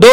2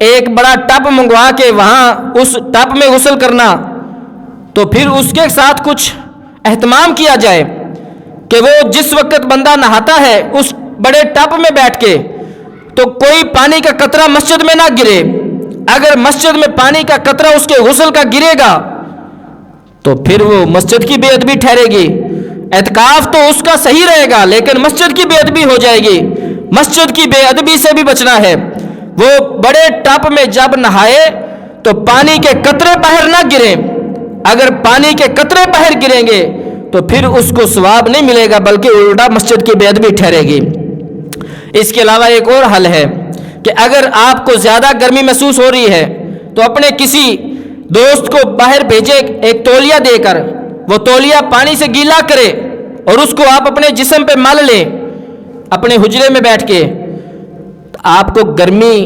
ایک بڑا ٹب منگوا کے وہاں اس ٹب میں غسل کرنا، تو پھر اس کے ساتھ کچھ اہتمام کیا جائے کہ وہ جس وقت بندہ نہاتا ہے اس بڑے ٹب میں بیٹھ کے تو کوئی پانی کا قطرہ مسجد میں نہ گرے۔ اگر مسجد میں پانی کا قطرہ اس کے غسل کا گرے گا تو پھر وہ مسجد کی بے ادبی ٹھہرے گی۔ اعتکاف تو اس کا صحیح رہے گا لیکن مسجد کی بے ادبی ہو جائے گی۔ مسجد کی بے ادبی سے بھی بچنا ہے۔ وہ بڑے ٹب میں جب نہائے تو پانی کے قطرے باہر نہ گریں۔ اگر پانی کے قطرے باہر گریں گے تو پھر اس کو ثواب نہیں ملے گا بلکہ الٹا مسجد کی بے ادبی ٹھہرے گی۔ اس کے علاوہ ایک اور حل ہے کہ اگر آپ کو زیادہ گرمی محسوس ہو رہی ہے تو اپنے کسی دوست کو باہر بھیجے، ایک تولیہ دے کر وہ تولیہ پانی سے گیلا کرے اور اس کو آپ اپنے جسم پہ مل لیں اپنے حجرے میں بیٹھ کے، آپ کو گرمی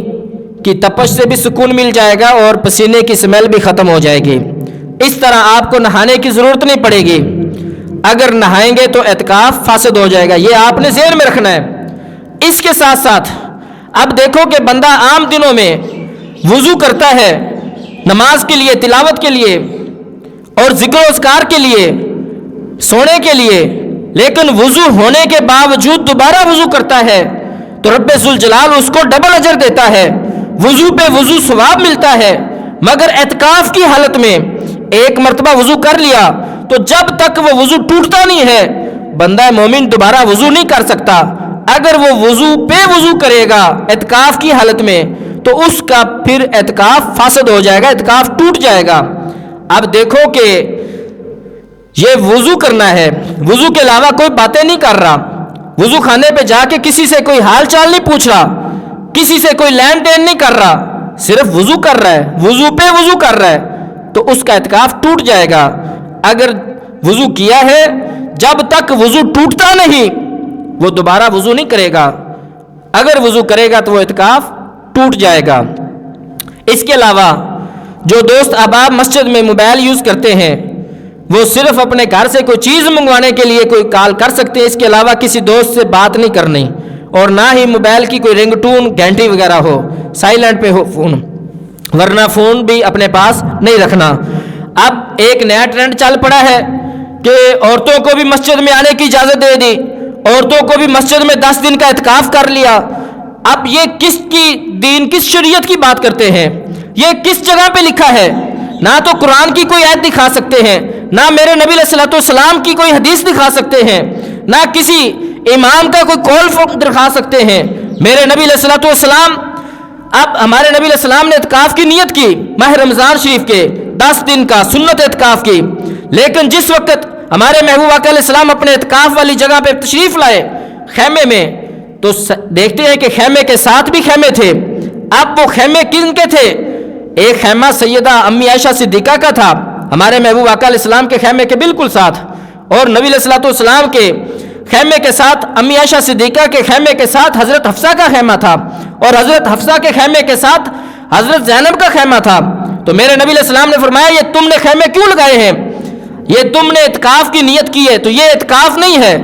کی تپش سے بھی سکون مل جائے گا اور پسینے کی اسمیل بھی ختم ہو جائے گی۔ اس طرح آپ کو نہانے کی ضرورت نہیں پڑے گی۔ اگر نہائیں گے تو اعتکاف فاسد ہو جائے گا، یہ آپ نے ذہن میں رکھنا ہے۔ اس کے ساتھ ساتھ اب دیکھو کہ بندہ عام دنوں میں وضو کرتا ہے نماز کے لیے، تلاوت کے لیے اور ذکر و اذکار کے لیے، سونے کے لیے، لیکن وضو ہونے کے باوجود دوبارہ وضو کرتا ہے تو رب ذوالجلال اس کو ڈبل اجر دیتا ہے، وضو پہ وضو ثواب ملتا ہے۔ مگر اعتکاف کی حالت میں ایک مرتبہ وضو کر لیا تو جب تک وہ وضو ٹوٹتا نہیں ہے بندہ مومن دوبارہ وضو نہیں کر سکتا۔ اگر وہ وضو پہ وضو کرے گا اعتکاف کی حالت میں تو اس کا پھر اعتکاف فاسد ہو جائے گا، اعتکاف ٹوٹ جائے گا۔ اب دیکھو کہ یہ وضو کرنا ہے، وضو کے علاوہ کوئی باتیں نہیں کر رہا، وضو خانے پہ جا کے کسی سے کوئی حال چال نہیں پوچھ رہا، کسی سے کوئی لین دین نہیں کر رہا، صرف وضو کر رہا ہے، وضو پہ وضو کر رہا ہے تو اس کا اعتکاف ٹوٹ جائے گا۔ اگر وضو کیا ہے جب تک وضو ٹوٹتا نہیں وہ دوبارہ وضو نہیں کرے گا، اگر وضو کرے گا تو وہ اعتکاف ٹوٹ جائے گا۔ اس کے علاوہ جو دوست احباب مسجد میں موبائل یوز کرتے ہیں وہ صرف اپنے گھر سے کوئی چیز منگوانے کے لیے کوئی کال کر سکتے ہیں، اس کے علاوہ کسی دوست سے بات نہیں کرنی، اور نہ ہی موبائل کی کوئی رنگ ٹون گھنٹی وغیرہ ہو، سائلنٹ پہ ہو فون، ورنہ فون بھی اپنے پاس نہیں رکھنا۔ اب ایک نیا ٹرینڈ چل پڑا ہے کہ عورتوں کو بھی مسجد میں آنے کی اجازت دے دی، عورتوں کو بھی مسجد میں 10 دن کا اعتکاف کر لیا۔ اب یہ کس کی دین، کس شریعت کی بات کرتے ہیں؟ یہ کس جگہ پہ لکھا ہے؟ نہ تو قرآن کی کوئی آیت دکھا سکتے ہیں، نہ میرے نبی علیہ الصلوۃ والسلام کی کوئی حدیث دکھا سکتے ہیں، نہ کسی امام کا کوئی قول دکھا سکتے ہیں۔ میرے نبی علیہ الصلوۃ والسلام، اب ہمارے نبی علیہ السلام نے اعتکاف کی نیت کی ماہ رمضان شریف کے 10 دن کا سنت اعتکاف کی، لیکن جس وقت ہمارے محبوب آقا علیہ السلام اپنے اعتکاف والی جگہ پہ تشریف لائے خیمے میں، تو دیکھتے ہیں کہ خیمے کے ساتھ بھی خیمے تھے۔ اب وہ خیمے کن کے تھے؟ ایک خیمہ سیدہ امی عائشہ صدیقہ کا تھا ہمارے محبوب آقا علیہ السلام کے خیمے کے بالکل ساتھ، اور نبی علیہ الصلوۃ والسلام کے خیمے کے ساتھ، امی عائشہ صدیقہ کے خیمے کے ساتھ حضرت حفصہ کا خیمہ تھا، اور حضرت حفصہ کے خیمے کے ساتھ حضرت زینب کا خیمہ تھا۔ تو میرے نبی علیہ السلام نے فرمایا یہ تم نے خیمے کیوں لگائے ہیں؟ یہ تم نے اعتکاف کی نیت کی ہے تو یہ اعتکاف نہیں ہے،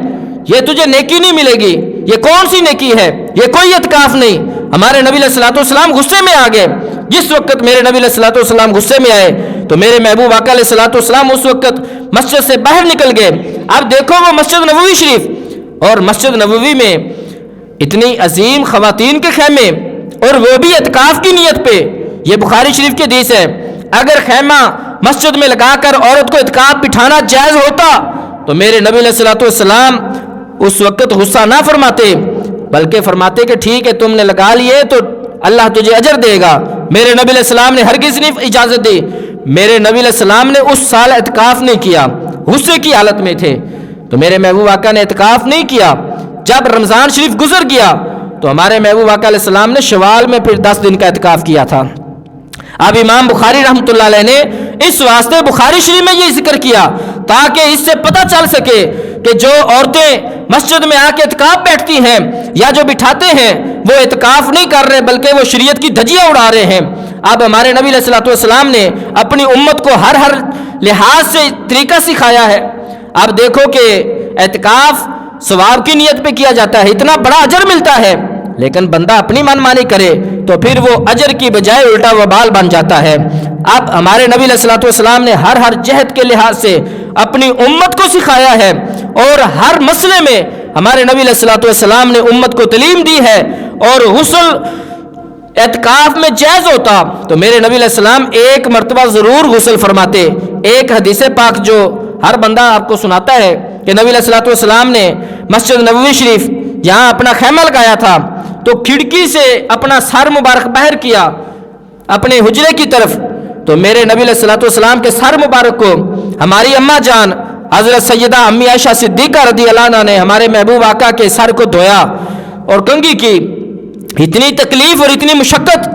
یہ تجھے نیکی نہیں ملے گی، یہ کون سی نیکی ہے؟ یہ کوئی اعتکاف نہیں۔ ہمارے نبی علیہ الصلوۃ والسلام غصے میں آ گئے۔ جس وقت میرے نبی علیہ الصلوۃ والسلام غصے میں آئے تو میرے محبوب آقا علیہ الصلوۃ والسلام اس وقت مسجد سے باہر نکل گئے۔ اب دیکھو وہ مسجد نبوی شریف، اور مسجد نبوی میں اتنی عظیم خواتین کے خیمے، اور وہ بھی اعتکاف کی نیت پہ۔ یہ بخاری شریف کی حدیث ہے، اگر خیمہ مسجد میں لگا کر عورت کو اعتکاف بٹھانا جائز ہوتا تو میرے نبی علیہ الصلوۃ والسلام اس وقت غصہ نہ فرماتے بلکہ فرماتے کہ ٹھیک ہے تم نے لگا لیے تو اللہ تجھے اجر دے گا۔ میرے نبی علیہ السلام نے ہرگز نہیں اجازت دی۔ میرے نبی علیہ السلام نے اس سال اعتکاف نہیں کیا، غصے کی حالت میں تھے، تو میرے محبوب آقا نے اعتکاف نہیں کیا۔ جب رمضان شریف گزر گیا تو ہمارے محبوب آقا علیہ السلام نے شوال میں پھر 10 دن کا اعتکاف کیا تھا۔ اب امام بخاری رحمۃ اللہ علیہ نے اس واسطے بخاری شریف میں یہ ذکر کیا تاکہ اس سے پتہ چل سکے کہ جو عورتیں مسجد میں آ کے اعتکاف بیٹھتی ہیں یا جو بٹھاتے ہیں وہ اعتکاف نہیں کر رہے بلکہ وہ شریعت کی دھجیاں اڑا رہے ہیں۔ اب ہمارے نبی علیہ الصلوۃ والسلام نے اپنی امت کو ہر لحاظ سے طریقہ سکھایا ہے۔ اب دیکھو کہ اعتکاف ثواب کی نیت پہ کیا جاتا ہے، اتنا بڑا اجر ملتا ہے، لیکن بندہ اپنی منمانی کرے تو پھر وہ اجر کی بجائے الٹا وبال بن جاتا ہے۔ اب ہمارے نبی علیہ الصلوۃ والسلام نے ہر جہد کے لحاظ سے اپنی امت کو سکھایا ہے، اور ہر مسئلے میں ہمارے نبی علیہ الصلوۃ والسلام نے امت کو تعلیم دی ہے۔ اور غسل اعتکاف میں جائز ہوتا تو میرے نبی علیہ السلام ایک مرتبہ ضرور غسل فرماتے۔ ایک حدیث پاک جو ہر بندہ آپ کو سناتا ہے کہ نبی علیہ الصلوۃ والسلام نے مسجد نبوی شریف جہاں اپنا خیمہ لگایا تھا تو کھڑکی سے اپنا سر مبارک باہر کیا اپنے حجرے کی طرف، تو میرے نبی علیہ الصلوۃ والسلام کے سر مبارک کو ہماری اماں جان حضرت سیدہ امی عائشہ صدیقہ رضی اللہ عنہ نے ہمارے محبوب آقا کے سر کو دھویا اور کنگھی کی۔ اتنی تکلیف اور اتنی مشقت،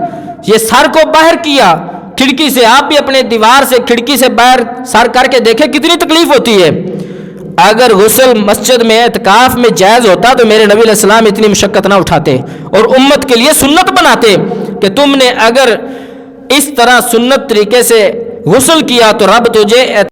یہ سر کو باہر کیا کھڑکی سے۔ آپ بھی اپنے دیوار سے کھڑکی سے باہر سر کر کے دیکھیں کتنی تکلیف ہوتی ہے۔ اگر غسل مسجد میں اعتکاف میں جائز ہوتا تو میرے نبی علیہ السلام اتنی مشقت نہ اٹھاتے اور امت کے لیے سنت بناتے کہ تم نے اگر اس طرح سنت طریقے سے غسل کیا تو رب تجھے